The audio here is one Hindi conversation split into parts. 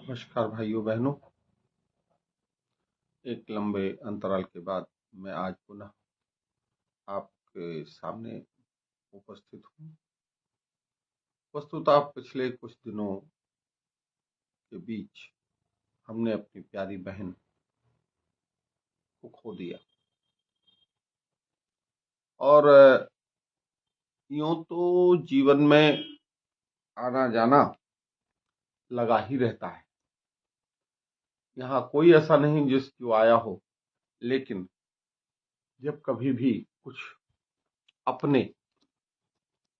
नमस्कार भाइयों बहनों। एक लंबे अंतराल के बाद मैं आज पुनः आपके सामने उपस्थित हूँ। वस्तुतः पिछले कुछ दिनों के बीच हमने अपनी प्यारी बहन को खो दिया और यूं तो जीवन में आना जाना लगा ही रहता है। यहाँ कोई ऐसा नहीं जो आया हो, लेकिन जब कभी भी कुछ अपने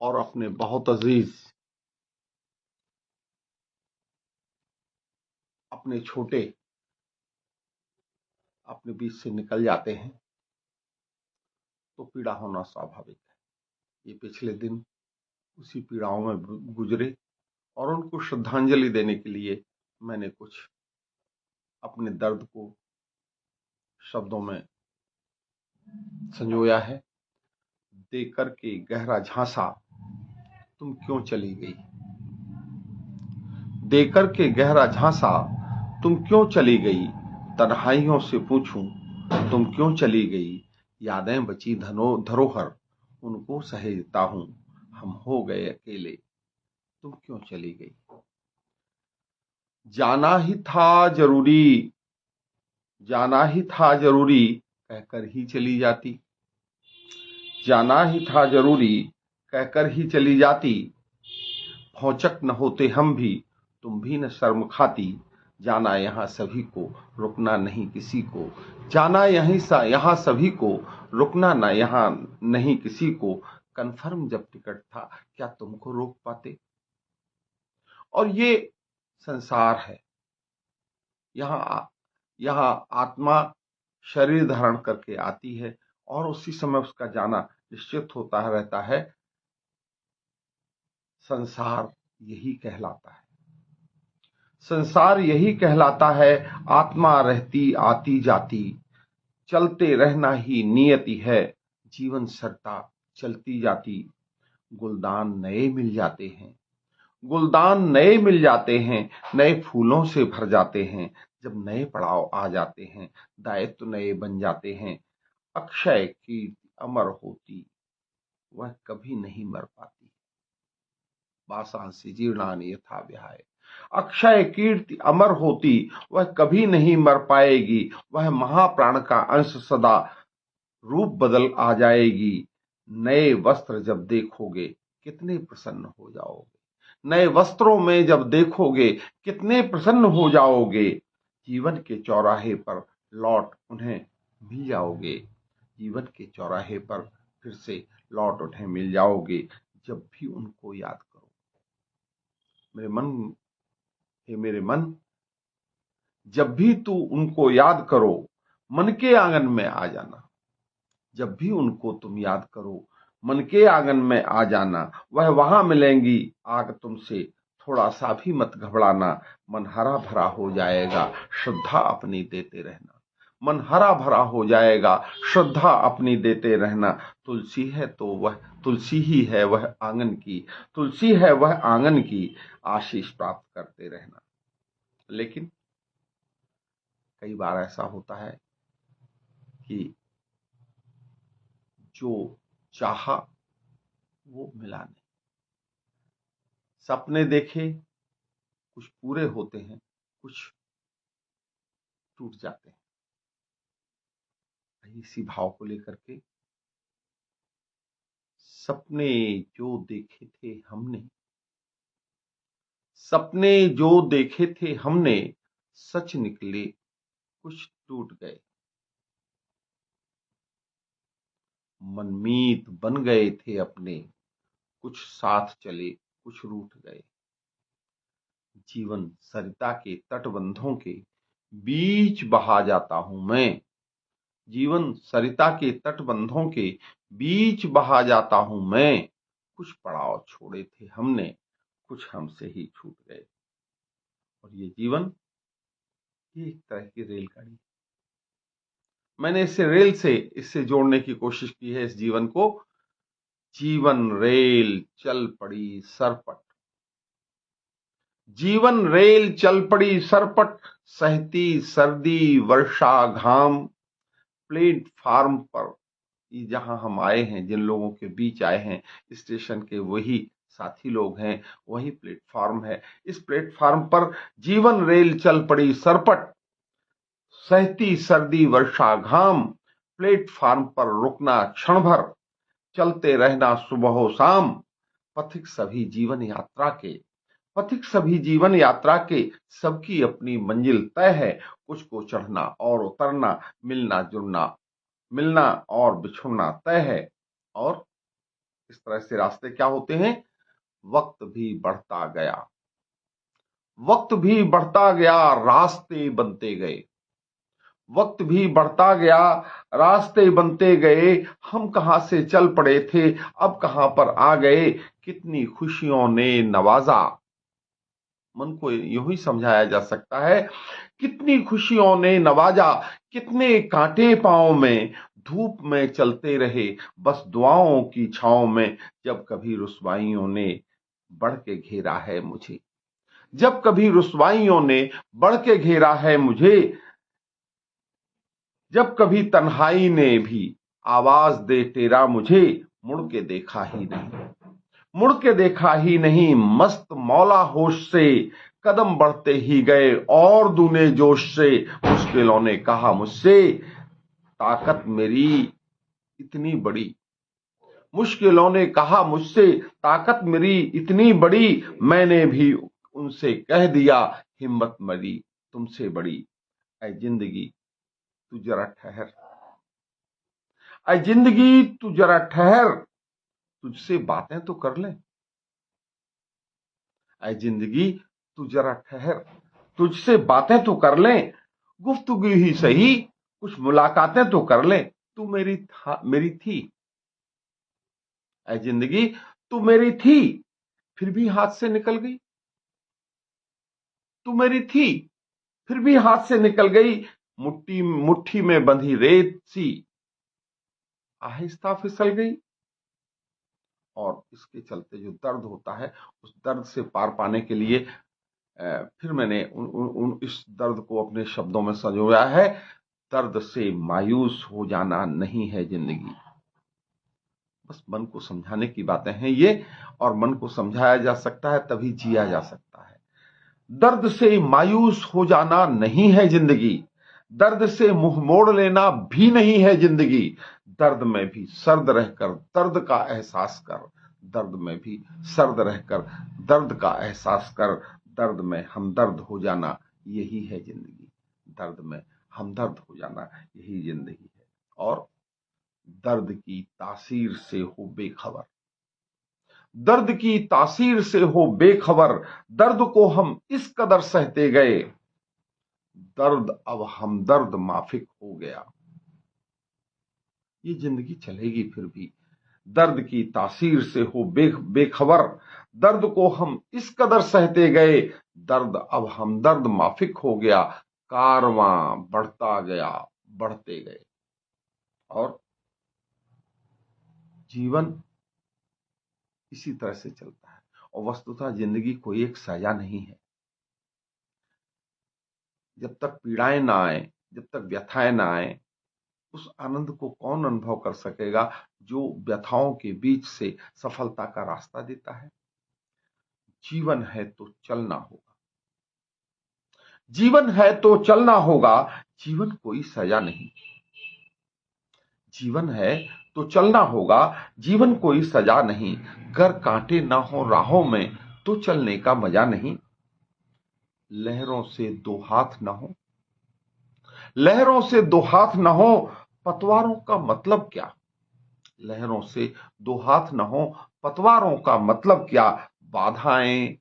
और अपने बहुत अजीज, अपने छोटे अपने बीच से निकल जाते हैं तो पीड़ा होना स्वाभाविक है। ये पिछले दिन उसी पीड़ाओं में गुजरे और उनको श्रद्धांजलि देने के लिए मैंने कुछ अपने दर्द को शब्दों में संजोया है। देकर के गहरा झांसा तुम क्यों चली गई, देकर के गहरा झांसा तुम क्यों चली गई, तन्हाइयों से पूछूं तुम क्यों चली गई, यादें बची धरोहर उनको सहेजता हूं, हम हो गए अकेले तुम क्यों चली गई। जाना ही था जरूरी, जाना ही था जरूरी कहकर ही चली जाती, जाना ही था जरूरी कहकर ही चली जाती, भौचक न होते हम भी तुम भी न शर्म खाती, जाना यहाँ सभी को रुकना नहीं किसी को, जाना यहाँ सभी को रुकना न यहाँ नहीं किसी को, कन्फर्म जब टिकट था क्या तुमको रोक पाते। और ये संसार है, यहाँ आत्मा शरीर धारण करके आती है और उसी समय उसका जाना निश्चित होता रहता है। संसार यही कहलाता है, संसार यही कहलाता है, आत्मा रहती आती जाती, चलते रहना ही नियति है, जीवन सरता चलती जाती, गुलदान नए मिल जाते हैं, गुलदान नए मिल जाते हैं, नए फूलों से भर जाते हैं, जब नए पड़ाव आ जाते हैं, दायित्व नए बन जाते हैं, अक्षय कीर्ति अमर होती वह कभी नहीं मर पाती, वासांसि जीर्णानि यथा विहाय, अक्षय कीर्ति अमर होती वह कभी नहीं मर पाएगी, वह महाप्राण का अंश सदा रूप बदल आ जाएगी, नए वस्त्र जब देखोगे कितने प्रसन्न हो जाओगे, नए वस्त्रों में जब देखोगे कितने प्रसन्न हो जाओगे, जीवन के चौराहे पर लौट उन्हें मिल जाओगे, जीवन के चौराहे पर फिर से लौट उन्हें मिल जाओगे, जब भी उनको याद करो। मेरे मन, हे मेरे मन, जब भी तू उनको याद करो मन के आंगन में आ जाना, जब भी उनको तुम याद करो मन के आंगन में आ जाना, वह वहां मिलेंगी आग तुमसे, थोड़ा सा भी मत घबराना, मन हरा भरा हो जाएगा श्रद्धा अपनी देते रहना, मन हरा भरा हो जाएगा श्रद्धा अपनी देते रहना, तुलसी है तो वह तुलसी ही है वह आंगन की, तुलसी है वह आंगन की, आशीष प्राप्त करते रहना। लेकिन कई बार ऐसा होता है कि जो चाहा वो मिला नहीं, सपने देखे कुछ पूरे होते हैं, कुछ टूट जाते हैं। इसी भाव को लेकर के सपने जो देखे थे हमने, सपने जो देखे थे हमने, सच निकले कुछ टूट गए, मनमीत बन गए थे अपने, कुछ साथ चले कुछ रूठ गए, जीवन सरिता के तटबंधों के बीच बहा जाता हूं मैं, जीवन सरिता के तटबंधों के बीच बहा जाता हूं मैं, कुछ पड़ाव छोड़े थे हमने, कुछ हमसे ही छूट गए। और ये जीवन ये एक तरह की रेलगाड़ी, मैंने इसे रेल से इससे जोड़ने की कोशिश की है इस जीवन को। जीवन रेल चल पड़ी सरपट, जीवन रेल चल पड़ी सरपट, सहती सर्दी वर्षा घाम। प्लेटफार्म पर, ये जहां हम आए हैं, जिन लोगों के बीच आए हैं, स्टेशन के वही साथी लोग हैं, वही प्लेटफार्म है। इस प्लेटफार्म पर जीवन रेल चल पड़ी सरपट, सहती सर्दी वर्षा घाम। प्लेटफार्म पर रुकना क्षण भर, चलते रहना सुबह शाम। पथिक सभी जीवन यात्रा के, पथिक सभी जीवन यात्रा के, सबकी अपनी मंजिल तय है। कुछ को चढ़ना और उतरना, मिलना जुलना, मिलना और बिछुड़ना तय है। और इस तरह से रास्ते क्या होते हैं? वक्त भी बढ़ता गया, वक्त भी बढ़ता गया, रास्ते बनते गए। वक्त भी बढ़ता गया, रास्ते बनते गए। हम कहां से चल पड़े थे, अब कहां पर आ गए। कितनी खुशियों ने नवाजा। मन को यूं ही समझाया जा सकता है, कितनी खुशियों ने नवाजा। कितने कांटे पांव में, धूप में चलते रहे, बस दुआओं की छांव में। जब कभी रुसवाइयों ने बढ़ के घेरा है मुझे, जब कभी रुसवाइयों ने बढ़ के घेरा है मुझे। जब कभी तन्हाई ने भी आवाज दे तेरा मुझे, मुड़ के देखा ही नहीं, मुड़ के देखा ही नहीं। मस्त मौला होश से कदम बढ़ते ही गए, और दूने जोश से। मुश्किलों ने कहा मुझसे, ताकत मेरी इतनी बड़ी। मुश्किलों ने कहा मुझसे, ताकत मेरी इतनी बड़ी। मैंने भी उनसे कह दिया, हिम्मत मेरी तुमसे बड़ी। ऐ जिंदगी तू जरा ठहर, ऐ जिंदगी तू जरा ठहर, तुझसे बातें तो कर ले। ऐ जिंदगी तू जरा ठहर, तुझसे बातें तो कर लें। गुफ्तगू ही सही, कुछ मुलाकातें तो कर लें। तू मेरी थी, ऐ जिंदगी तू मेरी थी, फिर भी हाथ से निकल गई। तू मेरी थी, फिर भी हाथ से निकल गई। मुट्ठी में बंधी रेत सी आहिस्ता फिसल गई। और इसके चलते जो दर्द होता है, उस दर्द से पार पाने के लिए फिर मैंने इस दर्द को अपने शब्दों में संजोया है। दर्द से मायूस हो जाना नहीं है जिंदगी। बस मन को समझाने की बातें हैं ये, और मन को समझाया जा सकता है तभी जिया जा सकता है। दर्द से मायूस हो जाना नहीं है जिंदगी, दर्द से मुंह मोड़ लेना भी नहीं है जिंदगी। दर्द में भी सर्द रहकर दर्द का एहसास कर, दर्द में भी सर्द रहकर दर्द का एहसास कर। दर्द में हमदर्द हो जाना यही है जिंदगी, दर्द में हमदर्द हो जाना यही जिंदगी है। और दर्द की तासीर से हो बेखबर, दर्द की तासीर से हो बेखबर। दर्द को हम इस कदर सहते गए, दर्द अब हमदर्द माफिक हो गया। ये जिंदगी चलेगी फिर भी। दर्द की तासीर से हो बेखबर, दर्द को हम इस कदर सहते गए, दर्द अब हमदर्द माफिक हो गया। कारवां बढ़ता गया, बढ़ते गए। और जीवन इसी तरह से चलता है। और वस्तुतः जिंदगी कोई एक सजा नहीं है। जब तक पीड़ाएं ना आए, जब तक व्यथाएं ना आए, उस आनंद को कौन अनुभव कर सकेगा जो व्यथाओं के बीच से सफलता का रास्ता देता है। जीवन है तो चलना होगा, जीवन है तो चलना होगा। जीवन कोई सजा नहीं, जीवन है तो चलना होगा। जीवन कोई सजा नहीं, गर कांटे ना हो राहों में तो चलने का मजा नहीं। लहरों से दो हाथ ना हो, लहरों से दो हाथ ना हो, पतवारों का मतलब क्या। लहरों से दो हाथ न हो, पतवारों का मतलब क्या। बाधाएं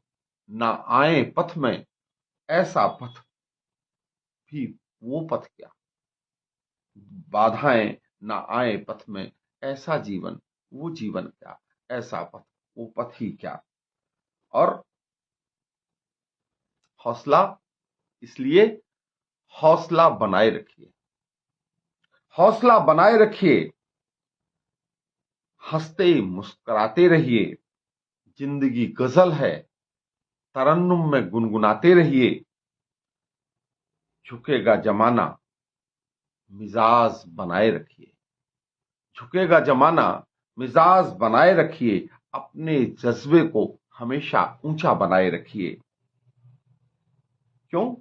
ना आए पथ में, ऐसा पथ भी वो पथ क्या। बाधाएं ना आए पथ में, ऐसा जीवन वो जीवन क्या। ऐसा पथ वो पथ ही क्या। और हौसला, इसलिए हौसला बनाए रखिए, हौसला बनाए रखिए। हंसते मुस्कुराते रहिए, जिंदगी गजल है, तरन्नुम में गुनगुनाते रहिए। झुकेगा जमाना, मिजाज बनाए रखिए। झुकेगा जमाना, मिजाज बनाए रखिए। अपने जज्बे को हमेशा ऊंचा बनाए रखिए। क्यों?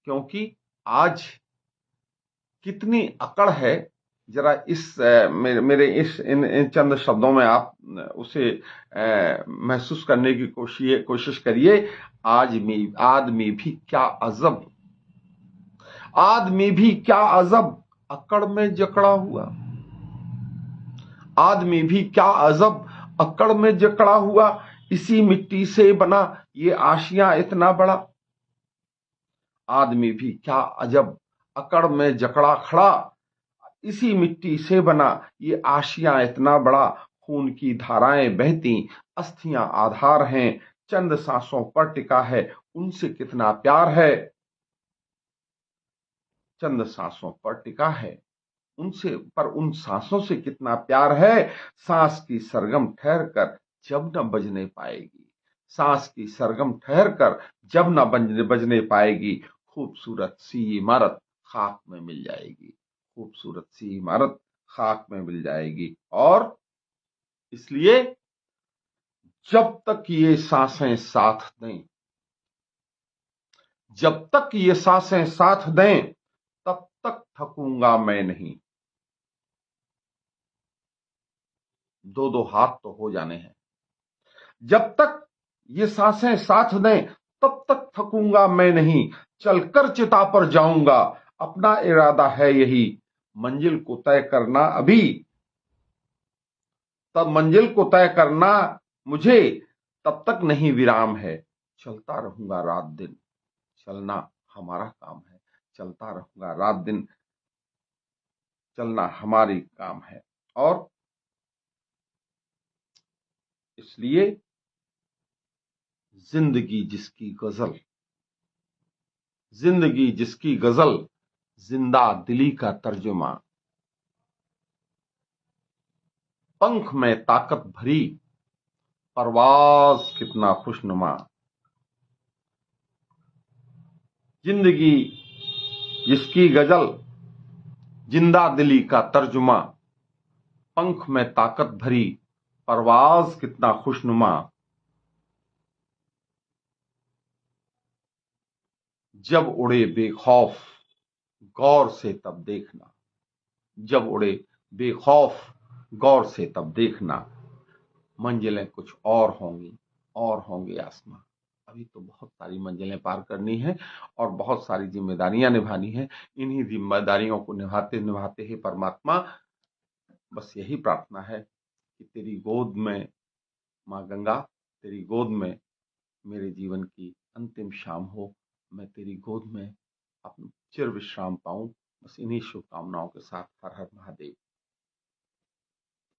क्योंकि आज कितनी अकड़ है, जरा इस मेरे इस इन चंद शब्दों में आप उसे महसूस करने की कोशिश करिए। आदमी भी क्या अजब, आदमी भी क्या अजब अकड़ में जकड़ा हुआ। आदमी भी क्या अजब अकड़ में जकड़ा हुआ। इसी मिट्टी से बना ये आशियां इतना बड़ा। आदमी भी क्या अजब अकड़ में जकड़ा खड़ा। इसी मिट्टी से बना ये आशियां इतना बड़ा। खून की धाराएं बहती, अस्थियां आधार हैं। चंद सांसों पर टिका है, उनसे कितना प्यार है। चंद सांसों पर टिका है उनसे, पर उन सांसों से कितना प्यार है। सांस की सरगम ठहर कर जब न बजने पाएगी। सांस की सरगम ठहर कर जब न बजने पाएगी। खूबसूरत सी इमारत खाक में मिल जाएगी। खूबसूरत सी इमारत खाक में मिल जाएगी। और इसलिए जब तक ये सांसें साथ दें, जब तक ये सांसें साथ दें, तब तक थकूंगा मैं नहीं। दो दो हाथ तो हो जाने हैं। जब तक ये सांसें साथ दें, तब तक थकूंगा मैं नहीं। चलकर चिता पर जाऊंगा, अपना इरादा है यही। मंजिल को तय करना अभी, तब मंजिल को तय करना मुझे तब तक नहीं विराम है। चलता रहूंगा रात दिन, चलना हमारा काम है। चलता रहूंगा रात दिन, चलना हमारी काम है। और इसलिए जिंदगी जिसकी गजल, जिंदगी जिसकी गजल, जिंदा दिली का तर्जुमा। पंख में ताकत भरी, परवाज कितना खुशनुमा। जिंदगी जिसकी गजल, जिंदा दिली का तर्जुमा। पंख में ताकत भरी, परवाज कितना खुशनुमा। जब उड़े बेखौफ गौर से तब देखना। जब उड़े बेखौफ गौर से तब देखना। मंजिलें कुछ और होंगी, और होंगे आसमां। अभी तो बहुत सारी मंजिलें पार करनी है और बहुत सारी जिम्मेदारियां निभानी है। इन्हीं जिम्मेदारियों को निभाते निभाते ही परमात्मा, बस यही प्रार्थना है कि तेरी गोद में माँ गंगा, तेरी गोद में मेरे जीवन की अंतिम शाम हो। मैं तेरी गोद में अपना चिर विश्राम पाऊं। बस इन्हीं शुभकामनाओं के साथ हर हर महादेव।